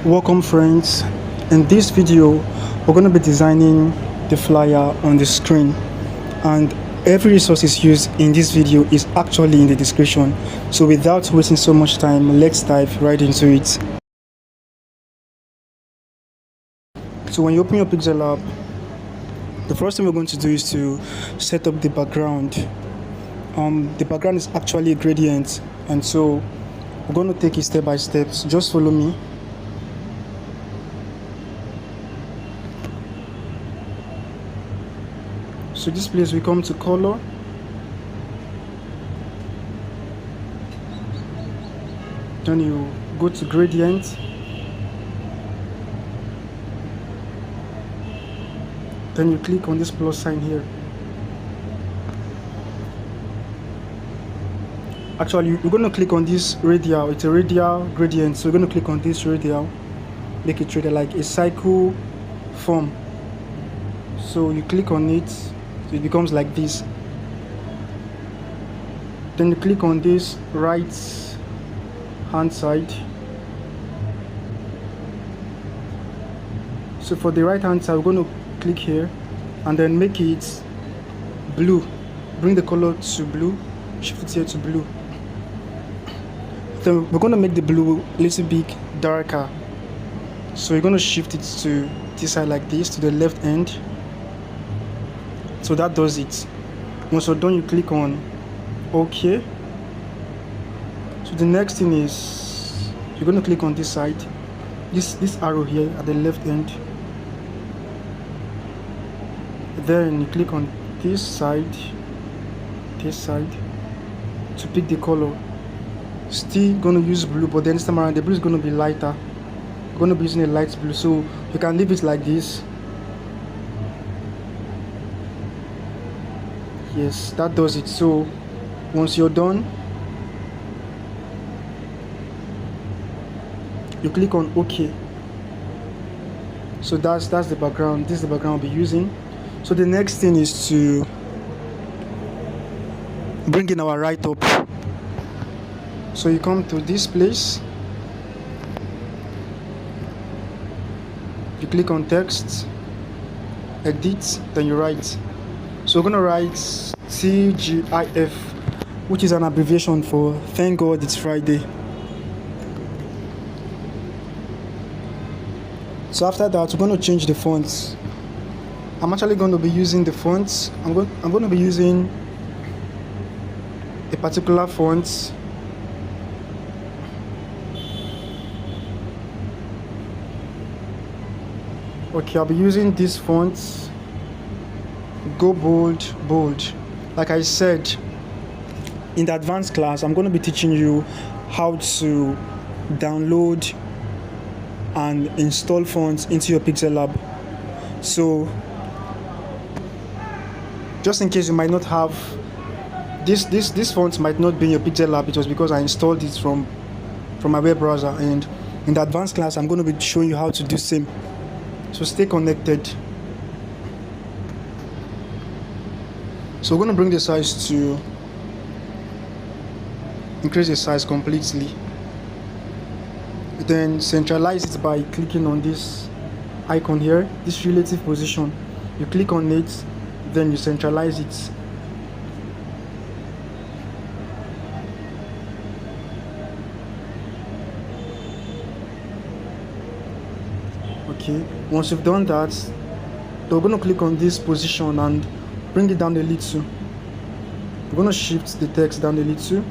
Welcome friends. In this video we're going to be designing the flyer on the screen, and every resource used in this video is actually in the description. So without wasting so much time, let's dive right into it. So when you open your pixellab, the first thing we're going to do is to set up the background. The background is actually a gradient, and so we're going to take it step by step. So just follow me. So this place we come to color, then you go to gradient, then you click on this plus sign here. Actually you're going to click on this radial. It's a radial gradient, so you're going to click on this radial, make it radial like a cycle form. So you click on it, so it becomes like this. Then you click on this right hand side. So for the right hand side, we're going to click here and then make it blue. Bring the color to blue, shift it here to blue. Then we're going to make the blue a little bit darker. So you're going to shift it to this side like this, to the left end. So that does it. Once you're done, you click on OK. So the next thing is you're going to click on this side, this arrow here at the left end. Then you click on this side to pick the color. Still going to use blue, but then this time around the blue is going to be lighter. We're going to be using a light blue, so you can leave it like this. Yes, that does it. So once you're done, you click on OK. So that's the background. This is the background I'll be using. So the next thing is to bring in our write-up. So you come to this place, you click on text, edit, then you write. So we're going to write TGIF, which is an abbreviation for Thank God It's Friday. So after that, we're going to change the fonts. I'm actually going to be using the fonts. I'm going to be using a particular font. Okay, I'll be using this font. Go bold. Like I said, in the advanced class, I'm going to be teaching you how to download and install fonts into your pixellab. So just in case you might not have this font might not be in your pixellab, it was because I installed it from my web browser, and in the advanced class I'm going to be showing you how to do same. So stay connected. So we're going to bring the size to increase the size completely. Then centralize it by clicking on this icon here, this relative position. You click on it, then you centralize it. Okay, once you've done that, we're going to click on this position and bring it down a little. We're going to shift the text down a little,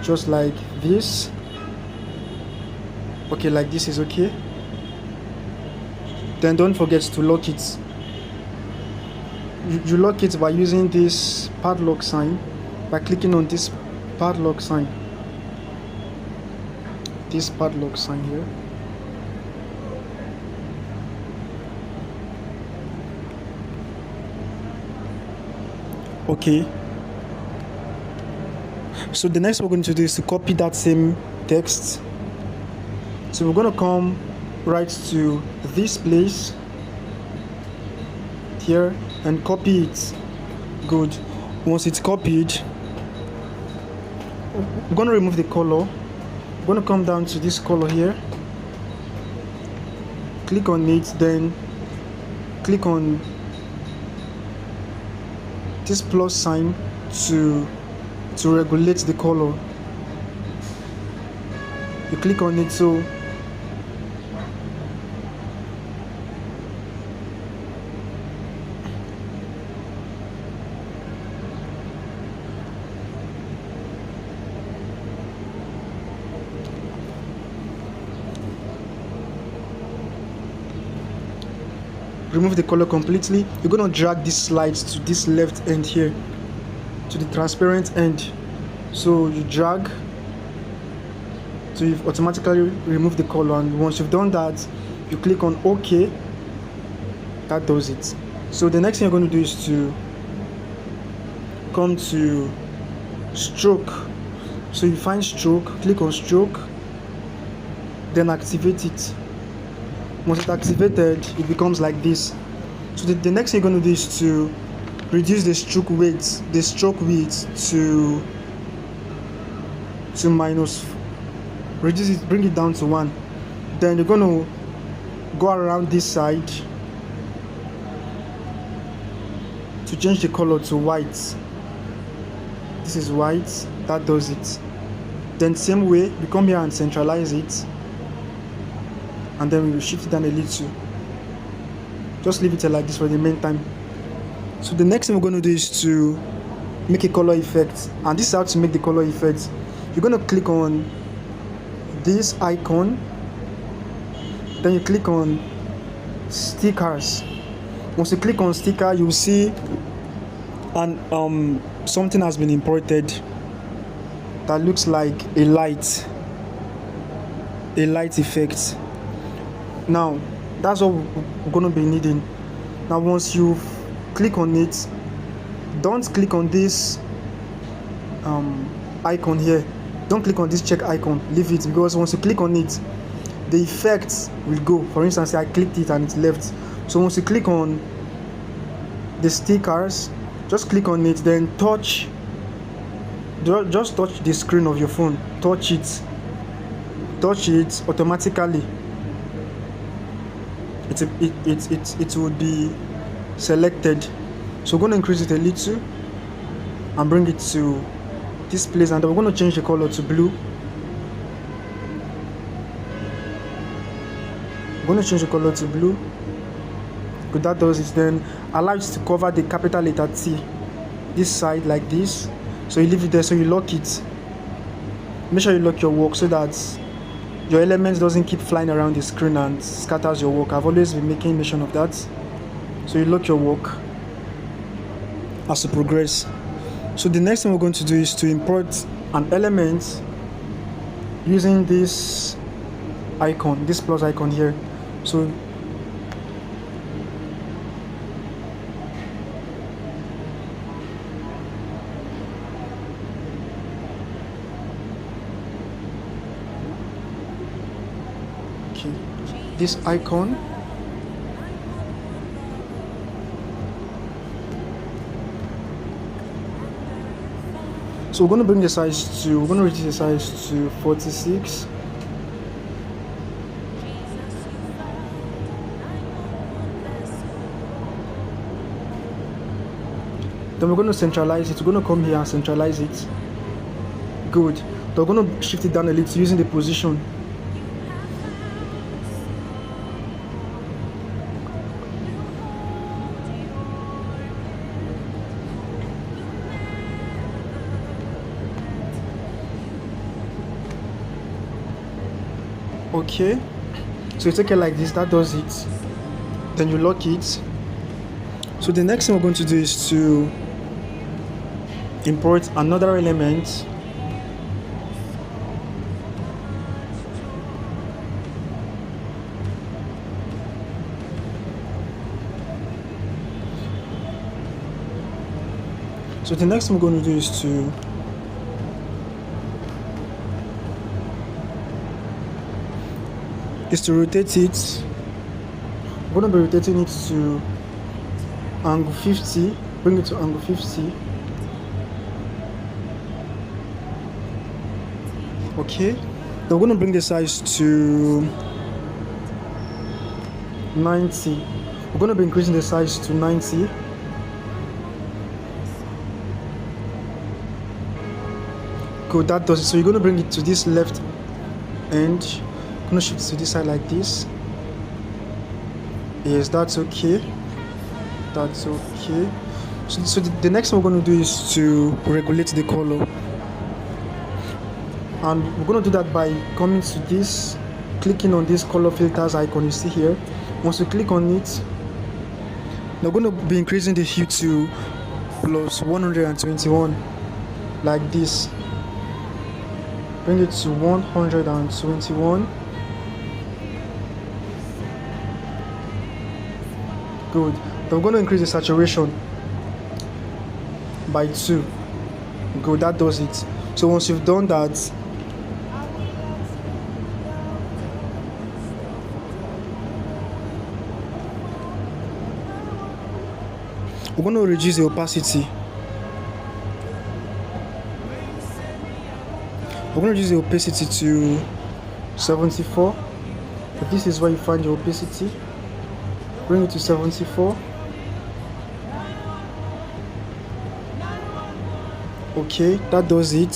just like this. Okay, like this is okay. Then don't forget to lock it. You lock it by using this padlock sign, by clicking on this padlock sign. This padlock sign here. Okay, so the next we're going to do is to copy that same text. So we're going to come right to this place here and copy it. Good. Once it's copied, we're going to remove the color. We're going to come down to this color here, click on it, then click on this plus sign to regulate the color. You click on it, so remove the color completely. You're going to drag these slides to this left end here, to the transparent end. So you drag, so you've automatically removed the color, and once you've done that, you click on OK. That does it. So the next thing you're going to do is to come to stroke. So you find stroke, click on stroke, then activate it. Once it's activated, it becomes like this. So the next thing you're going to do is to reduce the stroke width to minus, reduce it, bring it down to 1. Then you're going to go around this side to change the color to white. This is white. That does it. Then same way, we come here and centralize it, and then we will shift it down a little. Just leave it like this for the meantime. So the next thing we're going to do is to make a color effect, and this is how to make the color effect. You're going to click on this icon, then you click on stickers. Once you click on sticker, you'll see and something has been imported that looks like a light effect. Now that's what we're going to be needing. Now once you click on it, don't click on this icon here. Don't click on this check icon, leave it, because once you click on it, the effects will go. For instance, I clicked it and it left. So once you click on the stickers, just click on it, then touch, just touch the screen of your phone, touch it automatically. It would be selected. So we're going to increase it a little and bring it to this place, and then we're going to change the color to blue. We're going to change the color to blue. Good, that does it. Then allow it to cover the capital letter T this side like this. So you leave it there, so you lock it. Make sure you lock your work so that your elements doesn't keep flying around the screen and scatters your work. I've always been making mention of that. So you lock your work as you progress. So the next thing we're going to do is to import an element using this icon, this plus icon here. So this icon, so we're going to bring the size to, we're going to reduce the size to 46. Then we're going to centralize it. We're going to come here and centralize it. Good. Then we're going to shift it down a little using the position. Okay, so you take it like this, that does it. Then you lock it. So the next thing we're going to do is to import another element. So the next thing we're going to do is to rotate it. We're going to be rotating it to angle 50. Bring it to angle 50. Okay. Then we're going to bring the size to 90. We're going to be increasing the size to 90. Good, that does it. So you're going to bring it to this left end. I'm going to shift it to this side like this. Yes, that's okay. That's okay. So the next thing we're going to do is to regulate the color. And we're going to do that by coming to this, clicking on this color filters icon you see here. Once you click on it, we're going to be increasing the hue to plus 121 like this. Bring it to 121. Good. Then we're going to increase the saturation by 2. Good, that does it. So once you've done that, we're going to reduce the opacity. We're going to reduce the opacity to 74. This is where you find the opacity. Bring it to 74. Okay, that does it.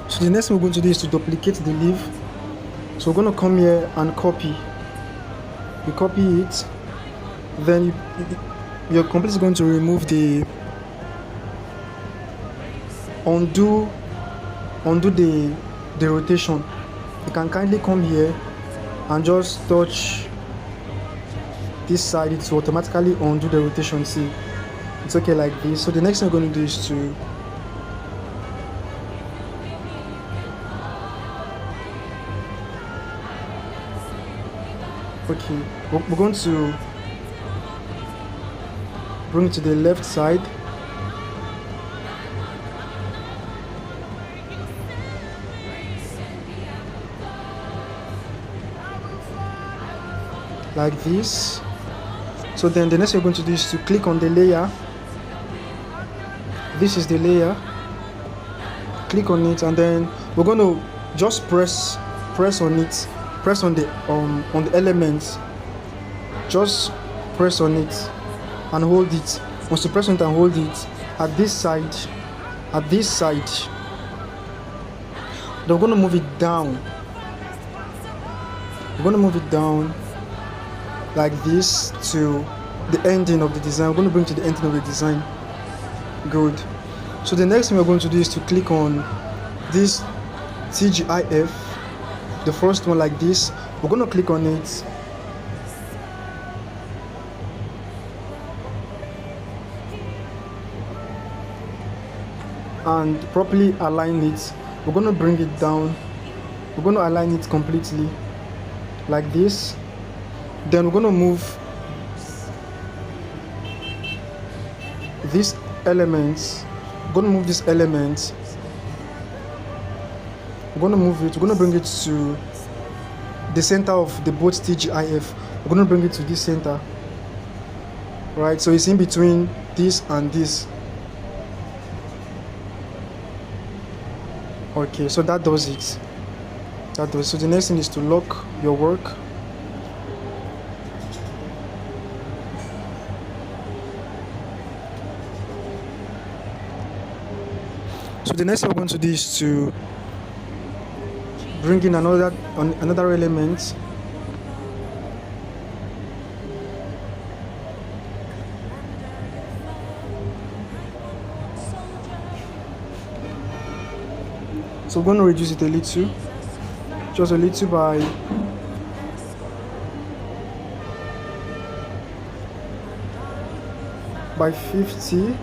So the next thing we're going to do is to duplicate the leaf. So we're going to come here and copy. You copy it, then you're completely going to remove the undo the rotation. You can kindly come here and just touch this side. It will automatically undo the rotation. See, it's okay like this. So the next thing we're going to do is to we're going to bring it to the left side. Like this. So then the next thing we're going to do is to click on the layer. This is the layer. Click on it, and then we're going to just press on it. Press on the elements. Just press on it and hold it. Once you press on it and hold it at this side, then we're going to move it down. We're going to move it down like this to the ending of the design. We're going to bring it to the ending of the design. Good. So the next thing we're going to do is to click on this TGIF, the first one like this. We're going to click on it. And properly align it. We're going to bring it down. We're going to align it completely like this. Then we're going to move these elements. We're going to move this element. We're going to move it. We're going to bring it to the center of the both TGIF. We're going to bring it to this center. Right? So it's in between this and this. Okay, so that does it. That does. So the next thing is to lock your work. So the next thing we're going to do is to bring in another element. So we're going to reduce it a little, just a little by 50.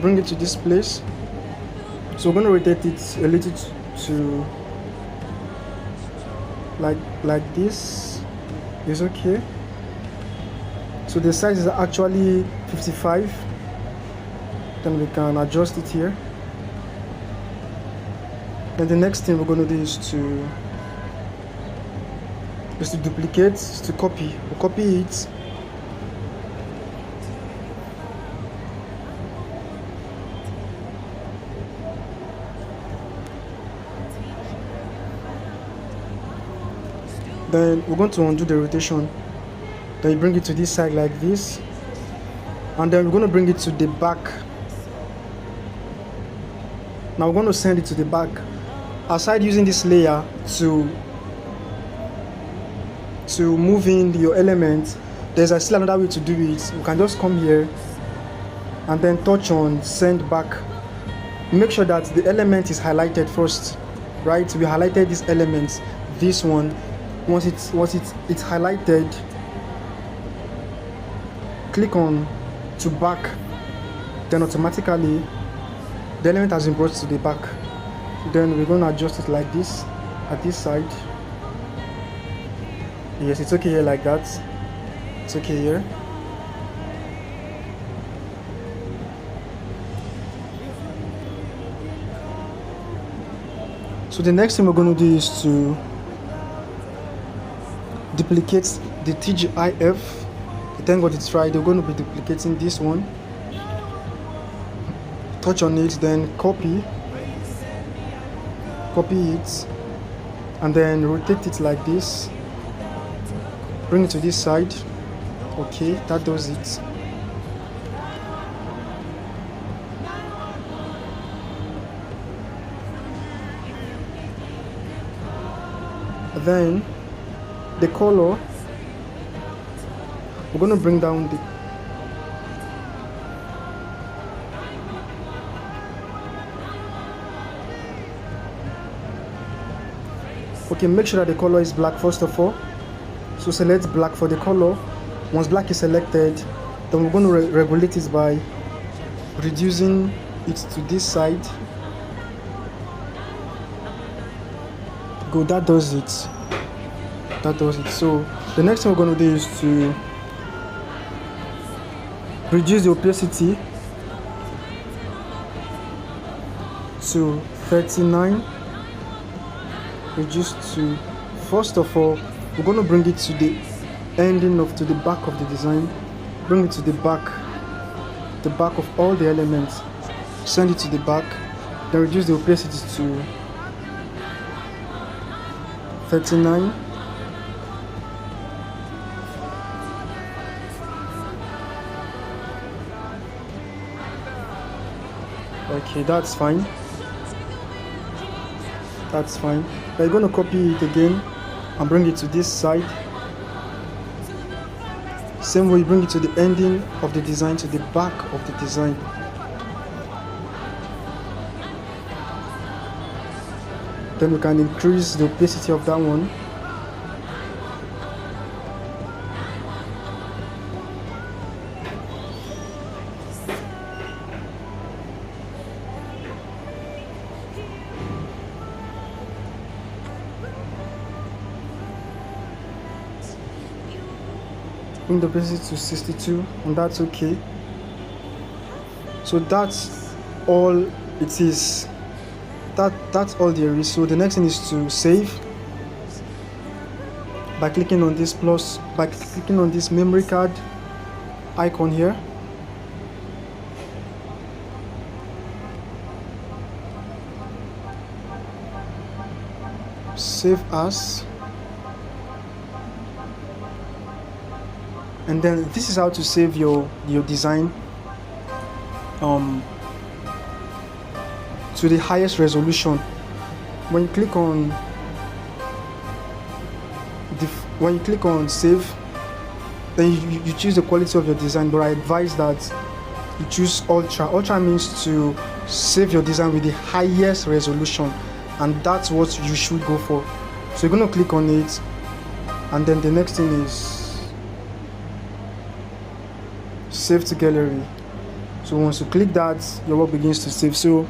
Bring it to this place. So we're going to rotate it a little to like this. is okay. So the size is actually 55. Then we can adjust it here. And the next thing we're going to do is to duplicate, to copy. We'll copy it. Then we're going to undo the rotation. Then you bring it to this side like this. And then we're going to bring it to the back. Now we're going to send it to the back. Aside using this layer to move in your element, there's still another way to do it. You can just come here and then touch on send back. Make sure that the element is highlighted first, right? We highlighted this element, this one. Once it's highlighted, click on to back, then automatically the element has been brought to the back. Then we're going to adjust it like this at this side. Yes, it's okay here like that. It's okay here. So the next thing we're going to do is to duplicate the TGIF. Thank God it's right. We're going to be duplicating this one. Touch on it, then copy it, and then rotate it like this. Bring it to this side. Okay, that does it. Then the color, we're going to bring down the make sure that the color is black first of all. So select black for the color. Once black is selected, then we're going to regulate it by reducing it to this side. Go, that does it. So the next thing we're going to do is to reduce the opacity to 39. Reduce to, first of all, we're going to bring it to the ending to the back of the design. Bring it to the back of all the elements. Send it to the back. Then reduce the opacity to 39. Okay, that's fine. We're going to copy it again and bring it to this side. Same way, bring it to the ending of the design, to the back of the design. Then we can increase the opacity of that one. Bring the opacity to 62, and that's okay. So that's all it is. That's all there is. So the next thing is to save by clicking on this plus, by clicking on this memory card icon here. Save as. And then this is how to save your design to the highest resolution. When you click on save, then you choose the quality of your design, but I advise that you choose ultra. Ultra means to save your design with the highest resolution, and that's what you should go for. So you're going to click on it, and then the next thing is save to gallery. So once you click that, your work begins to save. So